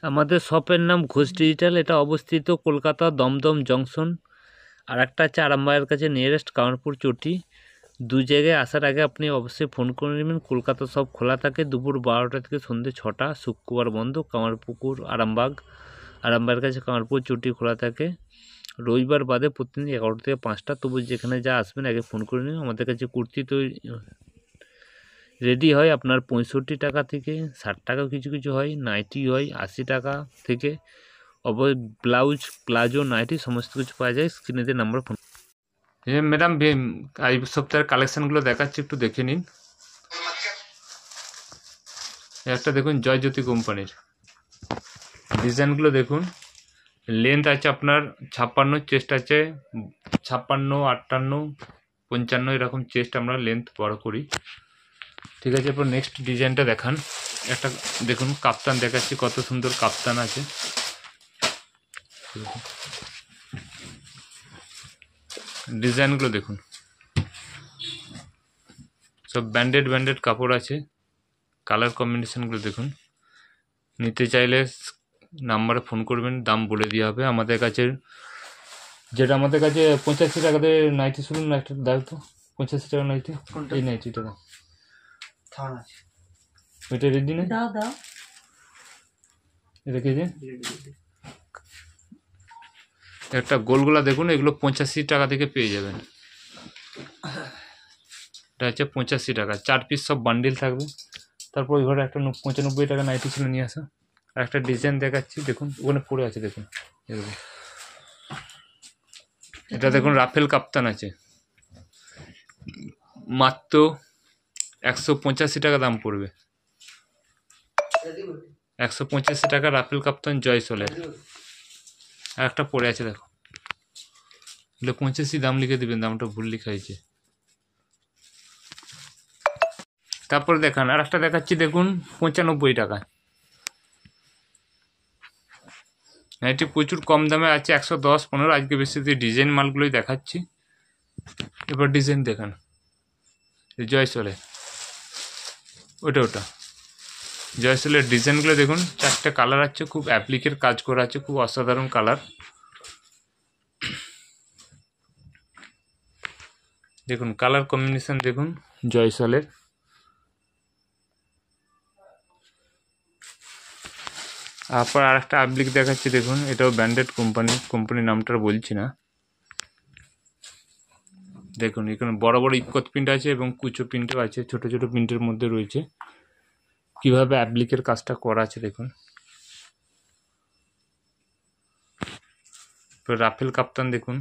আমাদের শপের নাম ঘোষ ডিজিটাল, এটা অবস্থিত কলকাতা দমদম জংশন, আর একটা আছে আরামবাগের কাছে নিয়ারেস্ট কামারপুর চটি। দু জায়গায় আসার আগে আপনি অবশ্যই ফোন করে নেবেন। কলকাতা সব খোলা থাকে দুপুর 12টা থেকে সন্ধ্যে 6টা, শুক্রবার বন্ধ। কামারপুকুর আরামবাগের কাছে কামারপুর চটি খোলা থাকে। রবিবার বাদে প্রতিদিন 11টা থেকে 5টা। তবু যেখানে যা আসবেন আগে ফোন করে নিন। আমাদের কাছে কুর্তি তো রেডি হয় আপনার 65 টাকা থেকে 60 টাকাও কিছু কিছু হয়, নাইটি হয় 80 টাকা থেকে। ব্লাউজ, প্লাজো, নাইটি সমস্ত কিছু পাওয়া যায়। স্ক্রিনে দিয়ে নাম্বার ফোন। ম্যাডাম, এই সপ্তাহের কালেকশানগুলো দেখাচ্ছি, একটু দেখে নিন। একটা দেখুন জয়জ্যোতি কোম্পানির ডিজাইনগুলো দেখুন। লেন্থ আছে আপনার 56, চেস্ট আছে 56, 58, 55 এরকম চেস্ট আমরা লেন্থ বড় করি। ঠিক আছে, এরপর নেক্সট ডিজাইনটা দেখান। একটা দেখুন কাপ্তান দেখাচ্ছি, কত সুন্দর কাপ্তান আছে। ডিজাইনগুলো দেখুন, সব ব্যান্ডেড কাপড় আছে। কালার কম্বিনেশনগুলো দেখুন। নিতে চাইলে নাম্বারে ফোন করবেন, দাম বলে দেওয়া হবে। আমাদের কাছে 85 টাকাতে নাইটি শুনুন, একটা দাও তো। 85 টাকা নাইটি, এই নাইটিটা দাও। ওইটা রেডি নেই, এটা কে একটা গোলগোলা দেখুন, এগুলো 85 টাকা থেকে পেয়ে যাবেন। এটা হচ্ছে 85 টাকা, 4 পিস সব বান্ডিল থাকবে। তারপর ওই ঘরে একটা 95 টাকা নাইটি ছিল নিয়ে আসা। আর একটা ডিজাইন দেখাচ্ছি দেখুন, ওখানে পড়ে আছে দেখুন। এটা দেখুন রাফেল কাপ্তান আছে, মাত্র 185 টাকা দাম পড়বে। 185 টাকা রাফেল কাপ্তান জয়সলের। আর একটা পড়ে আছে দেখো, 85 দাম লিখে দেবেন, দামটা ভুল লিখা হয়েছে। তারপর দেখান, আর একটা দেখাচ্ছি দেখুন 95 টাকা। এটি প্রচুর কম দামে আছে, 110, 15। আজকে বেশি ডিজাইন মালগুলোই দেখাচ্ছি। এবার ডিজাইন দেখান, জয়সলে ওটা জয়সলের ডিজাইনগুলো দেখুন। 4টে কালার আছে, খুব অ্যাপ্লিকের কাজ করা আছে, খুব অসাধারণ কালার। দেখুন কালার কম্বিনেশন দেখুন জয়সলের। তারপর আর একটা অ্যাপ্লিক দেখাচ্ছি দেখুন, এটাও ব্র্যান্ডেড কোম্পানির নামটা বলছি না। দেখুন এখানে বড় বড় ইকত প্রিন্ট আছে এবং কুচো প্রিন্টও আছে, ছোট ছোট প্রিন্টের মধ্যে রয়েছে। কিভাবে অ্যাপ্লিকের কাজটা করা আছে দেখুন। তো রাফেল কাপ্তান দেখুন,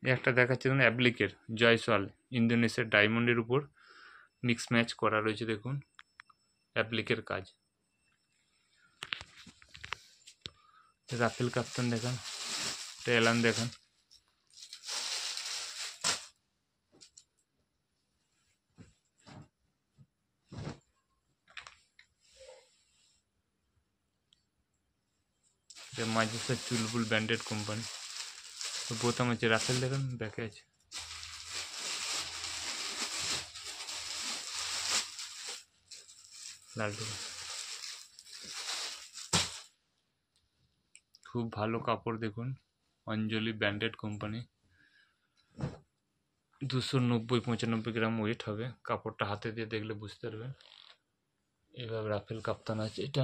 একটা দেখাচ্ছে দেখুন অ্যাপ্লিকের জয়সওয়াল, ইন্দোনেশিয়ার ডায়মন্ডের উপর মিক্স ম্যাচ করা রয়েছে দেখুন অ্যাপ্লিকের কাজ। রাফেল কাপ্তান দেখান, এলান দেখান। মাঝেসার চুলবুল ব্র্যান্ডেড কোম্পানি। তো বোতাম আছে, রাফেল দেখেন ব্যাকে আছে। লালটু খুব ভালো কাপড় দেখুন, অঞ্জলি ব্র্যান্ডেড কোম্পানি। 290-95 গ্রাম ওয়েট হবে। কাপড়টা হাতে দিয়ে দেখলে বুঝতে পারবেন। এইভাবে রাফেল কাপ্তান আছে। এটা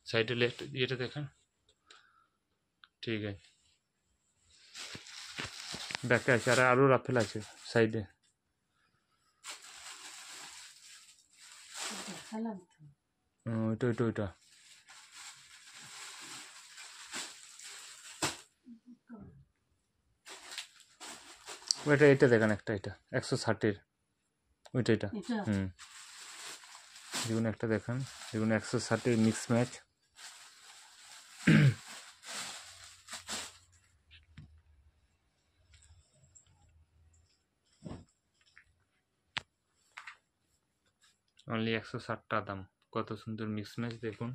সাইডে লেফট এটা দেখেন, ঠিক আছে। ব্যাকে আছে, আর আরও রাফেল আছে সাইডে। ওইটা এটা দেখেন, একটা এটা 160-এর, এটা দেখুন। একটা দেখেন, দেখুন 160-এর মিক্স ম্যাচ। অনলি 160 টাকা দাম। কত সুন্দর মিক্স ম্যাচ দেখুন।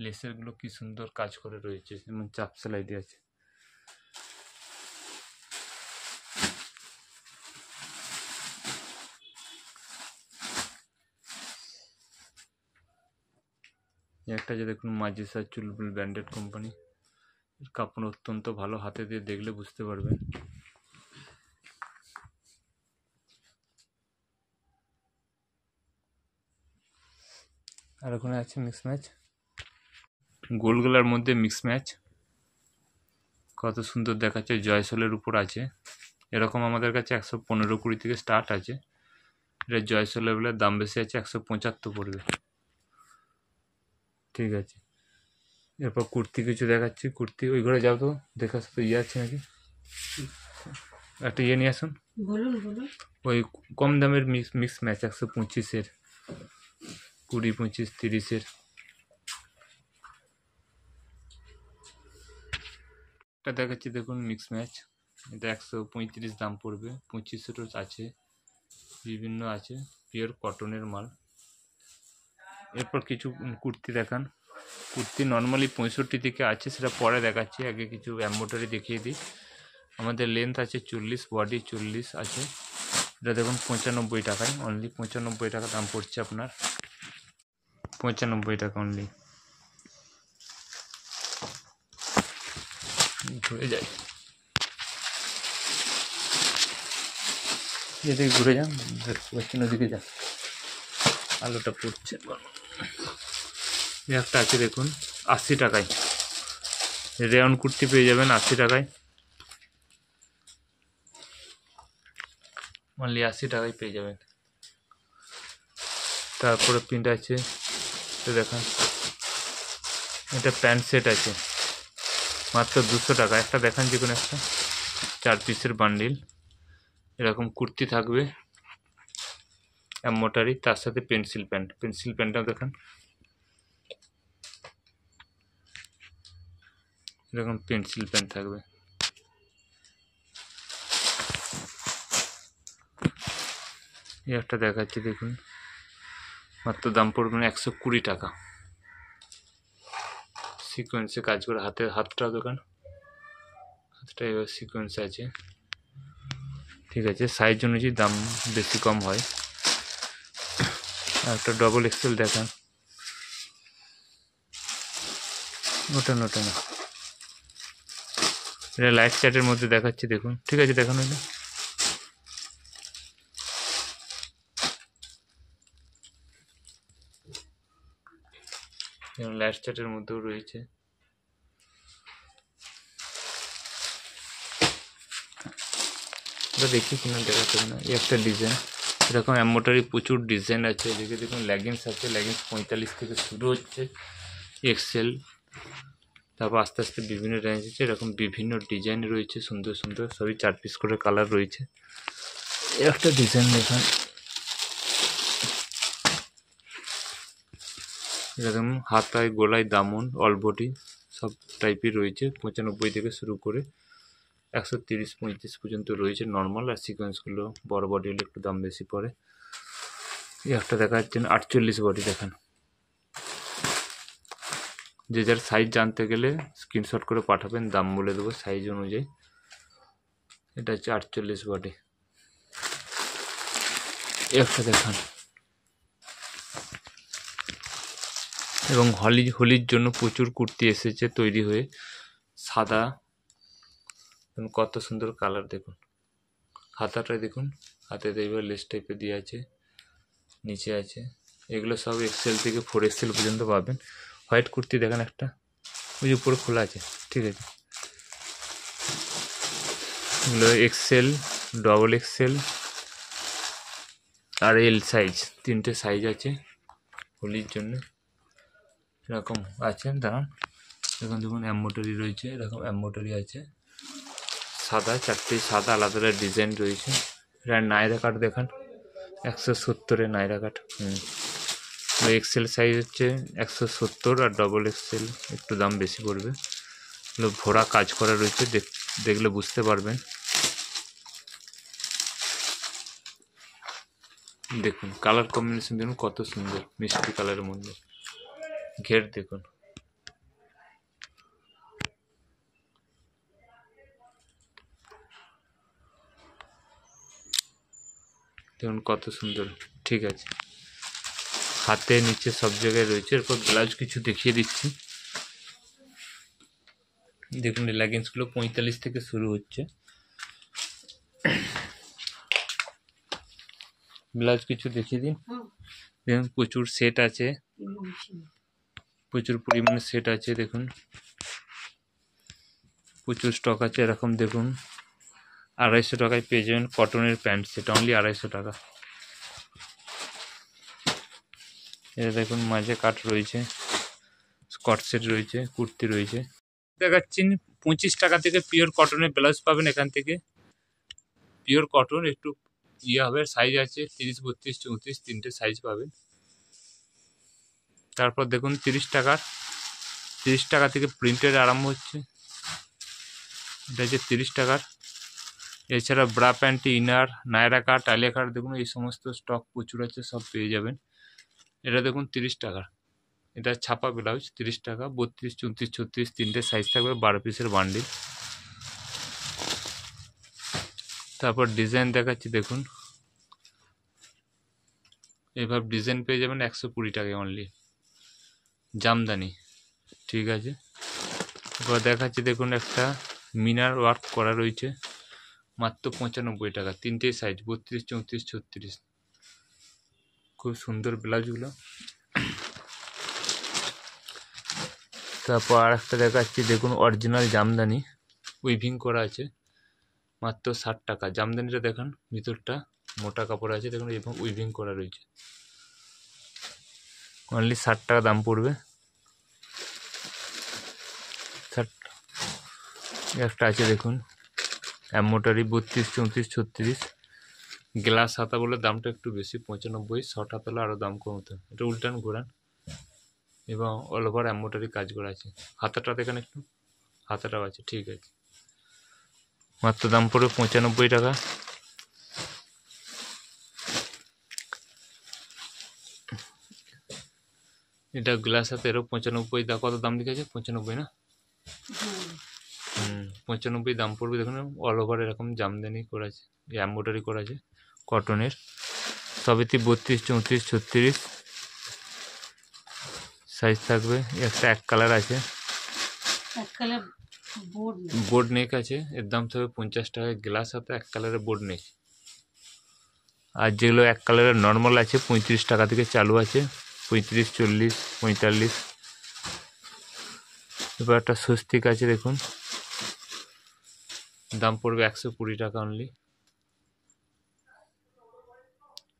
লেসেরগুলো কি সুন্দর কাজ করে রয়েছে, এবং চাপ সেলাই দিয়ে আছে। একটা যে দেখুন মাজিসা চুলবুল ব্র্যান্ডেড কোম্পানি, কাপড় অত্যন্ত ভালো, হাতে দিয়ে দেখলে বুঝতে পারবেন। আর ওখানে আছে মিক্স ম্যাচ, গোলগলার মধ্যে মিক্স ম্যাচ, কত সুন্দর দেখাচ্ছে, জয়সলের উপর আছে। এরকম আমাদের কাছে 115-20 থেকে স্টার্ট আছে। এটা জয়সল লেভেলের দাম বেশি আছে, 175 পড়বে। ঠিক আছে, এরপর কুর্তি কিছু দেখাচ্ছি। কুর্তি ওই ঘরে যাও তো, দেখা তো ইয়ে আছে নাকি, একটা ইয়ে নিয়ে আসুন। ওই কম দামের মিক্স ম্যাচ 125-এর, 20, 25, 30-এর। এটা দেখাচ্ছি দেখুন মিক্স ম্যাচ, এটা 135 দাম পড়বে, 2500 আছে, বিভিন্ন আছে, পিওর কটনের মাল। এরপর কিছু কুর্তি দেখান। কুর্তি নর্মালি 65 থেকে আছে, সেটা পরে দেখাচ্ছি, আগে কিছু এমব্রয়ডারি দেখিয়ে দিই। আমাদের লেন্থ আছে 40, বডি 40 আছে। এটা দেখুন 95 টাকায়, অনলি 95 টাকা দাম পড়ছে আপনার, 95 টাকা অনলি। ঘুরে যাই, এদিকে ঘুরে যান, পশ্চিম দিকে যান, আলোটা পড়ছে। একটা আছে দেখুন 80 টাকায়, রেয়ন কুর্তি পেয়ে যাবেন 80 টাকায়, অনলি 80 টাকায় পেয়ে যাবেন। তারপরে প্রিন্ট আছে, তো দেখান, এটা প্যান্ট সেট আছে মাত্র 200 টাকা। একটা দেখান, যে কোনো একটা 4 পিসের বান্ডিল, এরকম কুর্তি থাকবে এমব্রয়ডারি, তার সাথে পেন্সিল প্যান্ট, পেন্সিল প্যান্টটাও দেখান, এরকম পেন্সিল প্যান্ট থাকবে। এই একটা দেখাচ্ছি দেখুন, মাত্র দাম পড়বে 120 টাকা, সিকোয়েন্সে কাজ করে, হাতটাও দোকান, হাতটা এবার সিকোয়েন্স আছে। ঠিক আছে, সাইজ অনুযায়ী দাম বেশি কম হয়। আর একটা ডবল এক্সেল দেখান, ওটা না, এটা লাইট চার্টের মধ্যে দেখাচ্ছি দেখুন। ঠিক আছে, দেখানো এটা, লাইট চার্টের মধ্যেও রয়েছে। এটা দেখি কিনা, দেখাতে হবে না। এই একটা ডিজাইন, এরকম এমব্রয়ডারি প্রচুর ডিজাইন আছে। এদিকে দেখুন লেগিংস আছে, লেগিংস 45 থেকে শুরু হচ্ছে, এক্সেল, তারপর আস্তে আস্তে বিভিন্ন রেঞ্জ আছে, এরকম বিভিন্ন ডিজাইন রয়েছে, সুন্দর সুন্দর, সবই 4 পিস করে কালার রয়েছে। একটা ডিজাইন দেখান, এরকম হাতায়, গলায়, দামন, অল বডি সব টাইপের রয়েছে, 95 থেকে শুরু করে 130-35 পর্যন্ত রয়েছে নর্মাল। আর সিকোয়েন্সগুলো বড় বডি হলে একটু দাম বেশি পড়ে। এই একটা দেখা যাচ্ছেন 48 বডি দেখান। যে যার সাইজ জানতে গেলে স্ক্রিনশট করে পাঠাবেন, দাম বলে দেবো সাইজ অনুযায়ী। এটা হচ্ছে 48 বডি। একটা দেখান, এবং হোলির জন্য প্রচুর কুর্তি এসেছে তৈরি হয়ে, সাদা, কত সুন্দর কালার দেখুন, হাতাটা দেখুন, হাতে এইভাবে লেস টাইপের দিয়ে আছে, নিচে আছে। এগুলো সব এক্সেল থেকে 4XL পর্যন্ত পাবেন। হোয়াইট কুর্তি দেখেন একটা, ওই উপরে খোলা আছে। ঠিক আছে, এগুলো এক্সেল, ডবল এক্সেল আর এল সাইজ, 3টে সাইজ আছে হোলির জন্য। এরকম আছে, দাঁড়ান দেখুন, দেখুন এমব্রয়ডারি রয়েছে, এরকম এমব্রয়ডারি আছে, সাদা, 4টে সাদা আলাদা আলাদা ডিজাইন রয়েছে। এটা নায়রা কাট দেখান, 170 নায়রা কাট। এক্সেল সাইজ হচ্ছে 170, আর ডবল এক্সেল একটু দাম বেশি পড়বে। এগুলো ভরা কাজ করা রয়েছে, দেখলে বুঝতে পারবেন। দেখুন কালার কম্বিনেশন দেখুন কত সুন্দর, মিষ্টি কালারের মধ্যে, ঘের দেখুন, দেখুন কত সুন্দর। ঠিক আছে, হাতে নিচে সব জায়গায় রয়েছে। এরপর ব্লাউজ কিছু দেখিয়ে দিচ্ছি। দেখুন এই লেগিংসগুলো 45 থেকে শুরু হচ্ছে। ব্লাউজ কিছু দেখিয়ে দিন। দেখুন প্রচুর সেট আছে, প্রচুর পরিমাণে সেট আছে। দেখুন প্রচুর স্টক আছে। এরকম দেখুন 250 টাকায় পেয়ে যাবেন কটনের প্যান্ট সেট, অনলি 250 টাকা। এটা দেখুন মাঝে কাট রয়েছে, স্কট সেট রয়েছে, কুর্তি রয়েছে। দেখাচ্ছি 25 টাকা থেকে পিওর কটনের ব্লাউজ পাবেন এখান থেকে। পিওর কটন, একটু হবে, সাইজ আছে 30, 32, 34 তিনটে সাইজ পাবেন। তারপর দেখুন 30 টাকা থেকে প্রিন্টের আরম্ভ হচ্ছে। এটা হচ্ছে 30 টাকার। এছাড়া ব্রা প্যান্ট, ইনার, নায়রা কাট, আলিয়া কাট, দেখুন এই সমস্ত স্টক প্রচুর আছে, সব পেয়ে যাবেন। এটা দেখুন 30 টাকার। এটা ছাপা ব্লাউজ 30 টাকা, 32, 34, 36 তিনটে সাইজ থাকবে, 12 পিসের বান্ডিল। তারপর ডিজাইন দেখাচ্ছি, দেখুন এইভাবে ডিজাইন পেয়ে যাবেন 120 টাকায় অনলি, জামদানি। ঠিক আছে, এবার দেখাচ্ছি দেখুন একটা মিনার ওয়ার্ক করা রয়েছে, মাত্র 95 টাকা, তিনটেই সাইজ 32, 34, 36। খুব সুন্দর ব্লাউজগুলো। তারপর আর একটা দেখাচ্ছি, দেখুন অরিজিনাল জামদানি, উইভিং করা আছে, মাত্র 60 টাকা। জামদানিটা দেখুন ভিতরটা মোটা কাপড় আছে, দেখুন এবং উইভিং করা রয়েছে, অনলি 60 টাকা দাম পড়বে। একটা আছে দেখুন এমব্রয়ডারি 32, 34, 36, গ্লাস হাতা বলে দামটা একটু বেশি 95, শর্ট হাতা হলে আরও দাম কম হতো। এটা উল্টান ঘোরান এবং অল ওভার এমব্রয়ডারি কাজ করা আছে। হাতাটা দেখেন একটু, হাতাটাও আছে। ঠিক আছে, মাত্র দাম পড়বে 95 টাকা। এটা গ্লাস হাতে, এরও 95। কত দাম লিখেছে? 95 না? 95 দাম পড়বে। দেখুন অল ওভার এরকম জামদানি করা আছে, এমব্রয়ডারি করা আছে কটনের, সবেতেই 32, 34, 36 সাইজ থাকবে। একটা এক কালার আছে, বোর্ড নেক আছে, এর দাম থাকবে 50 টাকা। গ্লাস হাতে এক কালারের বোর্ড নেক। আর যেগুলো এক কালারের নর্মাল আছে 35 টাকা থেকে চালু আছে, 35, 40, 45। এবার একটা স্বস্তিক আছে, দেখুন দাম পড়বে 120 টাকা অনলি।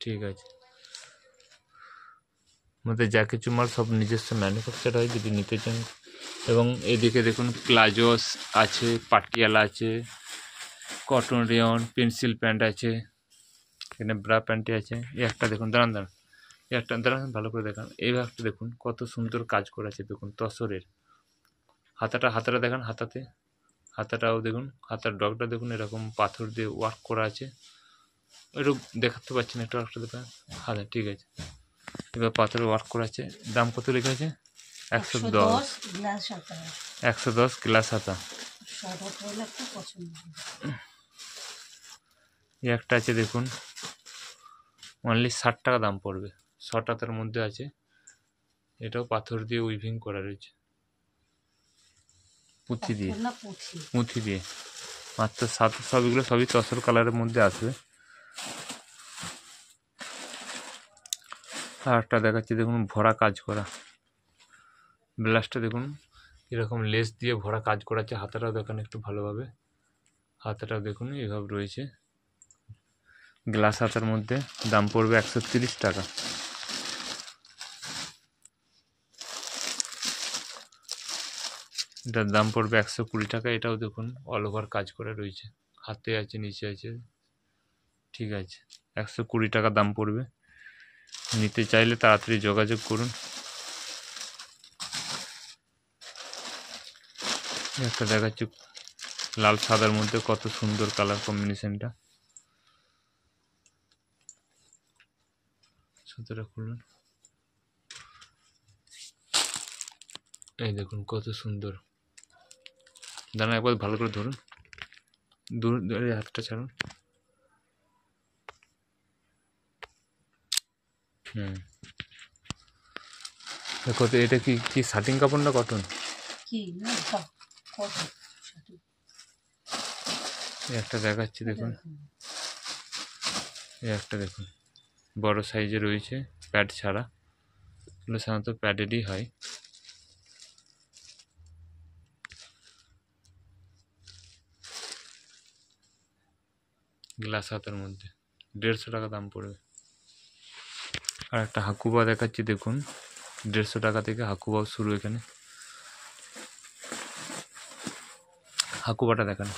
ঠিক আছে, আমাদের যা কিছু মাল সব নিজস্ব ম্যানুফ্যাকচার হয়, যদি নিতে চান। এবং এদিকে দেখুন প্লাজো আছে, পাটিয়ালা আছে, কটন রেয়ন, পেন্সিল প্যান্ট আছে, এখানে ব্রা প্যান্টে আছে। এই একটা দেখুন, দাঁড়ান, এই একটা দাঁড়ান, ভালো করে দেখান। এই একটা দেখুন কত সুন্দর কাজ করা আছে, দেখুন তসরের। হাতাটা দেখান, হাতাটাও দেখুন, হাতার ডগটা দেখুন, এরকম পাথর দিয়ে ওয়ার্ক করা আছে। একটু দেখাতে পাচ্ছি না, একটু একটা দেখা হাতা। ঠিক আছে, এবার পাথরে ওয়ার্ক করা আছে। দাম কত লেখা আছে? 110, 110 গ্লাস হাতা। এই একটা আছে দেখুন, অনলি 60 টাকা দাম পড়বে, শর্ট হাতার মধ্যে আছে। এটাও পাথর দিয়ে উইভিং করা রয়েছে, পুঁথি দিয়ে মাত্র 7। সবগুলো সবই তসর কালারের মধ্যে আসবে। আর একটা দেখাচ্ছি দেখুন, ভরা কাজ করা ব্লাউজটা দেখুন, এরকম লেস দিয়ে ভরা কাজ করা আছে। হাতাটাও দেখুন একটু ভালোভাবে, হাতাটাও দেখুন এইভাবে রয়েছে, গ্লাস হাতার মধ্যে। দাম পড়বে 130 টাকা। এটার দাম পড়বে 120 টাকা। এটাও দেখুন অল ওভার কাজ করা রয়েছে, হাতে আছে, নিচে আছে। ঠিক আছে, 120 টাকা দাম পড়বে। নিতে চাইলে তাড়াতাড়ি যোগাযোগ করুন। একটা দেখাচ্ছি লাল সাদার মধ্যে, কত সুন্দর কালার কম্বিনেশনটা। সুতোটা খুলুন, এই দেখুন কত সুন্দর। দাঁড়ান একবার ভালো করে ধরুন, ধরে হাতটা ছাড়ুন। দেখো তো এটা কি কি শার্টিং কাপড় না কটন? কি না কত এই একটা দেখাচ্ছি দেখুন, এই একটা দেখুন বড় সাইজে রয়েছে, প্যাড ছাড়া। এগুলো সাধারণত প্যাডেরই হয়। গ্লাস হাতের মধ্যে 150 টাকা দাম পড়বে। আর একটা হাকুবা দেখাচ্ছি দেখুন, 150 টাকা থেকে হাকুবাও শুরু। এখানে হাকুবাটা দেখান।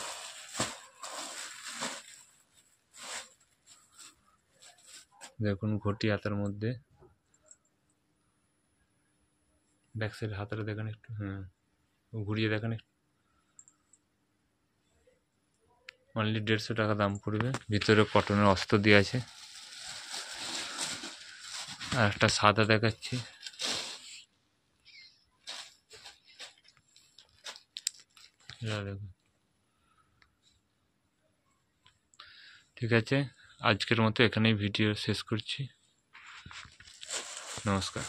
দেখুন ঘটি হাতের মধ্যে, ব্যাক সাইড হাতটা দেখেন একটু, হ্যাঁ ঘুরিয়ে দেখেন একটু। অনলি 150 টাকা দাম পড়বে। ভিতরে কটনের অস্ত্র দেওয়া আছে। আর একটা সাদা দেখাচ্ছি, দেখুন। ঠিক আছে, আজকের মতো এখানেই ভিডিও শেষ করছি। নমস্কার।